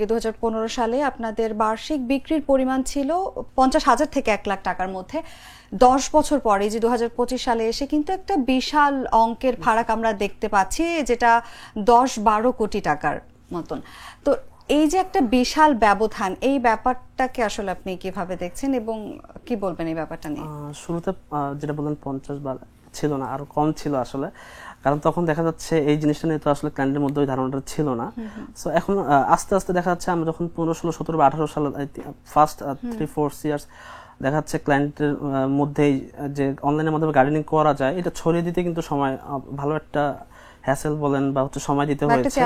2015 সালে আপনাদের বার্ষিক বিক্রির পরিমাণ ছিল 50,000 থেকে 1 লাখ টাকার মধ্যে। 10 বছর পরে যে 2025 সালে এসে কিন্তু একটা বিশাল অঙ্কের ফারাক আমরা দেখতে পাচ্ছি, যেটা 10-12 কোটি টাকার মতন। তো এই যে একটা বিশাল ব্যবধান, এই ব্যাপারটাকে আসলে আপনি কিভাবে দেখছেন এবং কি বলবেন এই ব্যাপারটা নিয়ে? শুরুতে যেটা বললেন 50 বা ছিল না, আরো কম ছিল আসলে, কারণ তখন দেখা যাচ্ছে এই জিনিসটা নিয়ে তো আসলে ক্লায়েন্টের মধ্যে ওই ধারণাটা ছিল না। সো এখন আস্তে আস্তে দেখা যাচ্ছে আমরা যখন 15, 16, 17 বা 18 সাল ফার্স্ট 3-4 ইয়ার্স দেখা যাচ্ছে ক্লায়েন্টের মধ্যেই যে অনলাইনের মাধ্যমে গার্ডেনিং করা যায়, এটা ছড়িয়ে দিতে কিন্তু সময় ভালো একটা হ্যাসেল বলেন বা হচ্ছে সময় দিতে হয়েছে,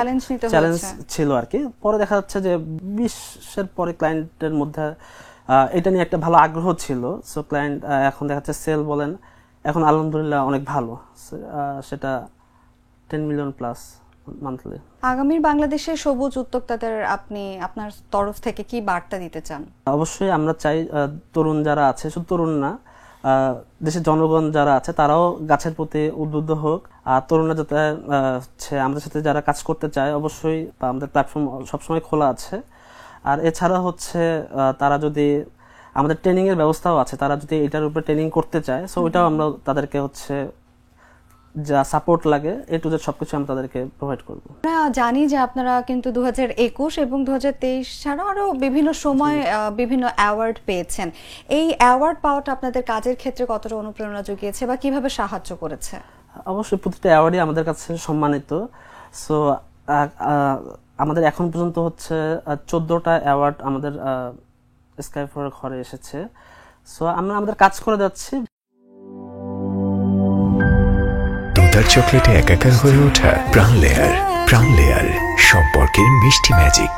চ্যালেঞ্জ ছিল আর কি। পরে দেখা যাচ্ছে যে 20-এর পরে ক্লায়েন্টের মধ্যে এটা নিয়ে একটা ভালো আগ্রহ ছিল। সো ক্লায়েন্ট এখন দেখা যাচ্ছে সেল বলেন এখন আলহামদুলিল্লাহ অনেক ভালো, সেটা 10 মিলিয়ন প্লাস মান্থলি। আগামীর বাংলাদেশের সবুজ উদ্যোক্তাদের আপনি আপনার তরফ থেকে কি বার্তা দিতে চান? অবশ্যই আমরা চাই তরুণ যারা আছে, শুধু তরুণ না, দেশের জনগণ যারা আছে তারাও গাছের প্রতি উদ্বুদ্ধ হোক। আর তরুণরা যাতে আমাদের সাথে যারা কাজ করতে চায়, অবশ্যই আমাদের প্ল্যাটফর্ম সবসময় খোলা আছে। আর এছাড়া হচ্ছে তারা যদি আমাদের ট্রেনিং এর ব্যবস্থাও আছে, তারা যদি এটার উপরে ট্রেনিং করতে চায়, সো ওইটাও আমরা তাদেরকে হচ্ছে যা সাপোর্ট লাগে এ টু জেড সবকিছু আমরা তাদেরকে প্রোভাইড করব। আমরা জানি যে আপনারা কিন্তু 2021 এবং 2023 ছাড়াও আরো বিভিন্ন সময় বিভিন্ন অ্যাওয়ার্ড পেয়েছেন। এই অ্যাওয়ার্ড পাওয়াটা আপনাদের কাজের ক্ষেত্রে কতটা অনুপ্রেরণা জুগিয়েছে বা কিভাবে সাহায্য করেছে? অবশ্যই প্রতিটা অ্যাওয়ার্ডই আমাদের কাছে সম্মানিত। সো আমাদের এখন পর্যন্ত হচ্ছে 14টা অ্যাওয়ার্ড আমাদের স্কাই ফর ঘরে এসেছে। সো আমরা আমাদের কাজ করে যাচ্ছি। দুধার চকলেটে একাকার হয়ে ওঠা প্রাণ লেয়ার সম্পর্কের মিষ্টি ম্যাজিক।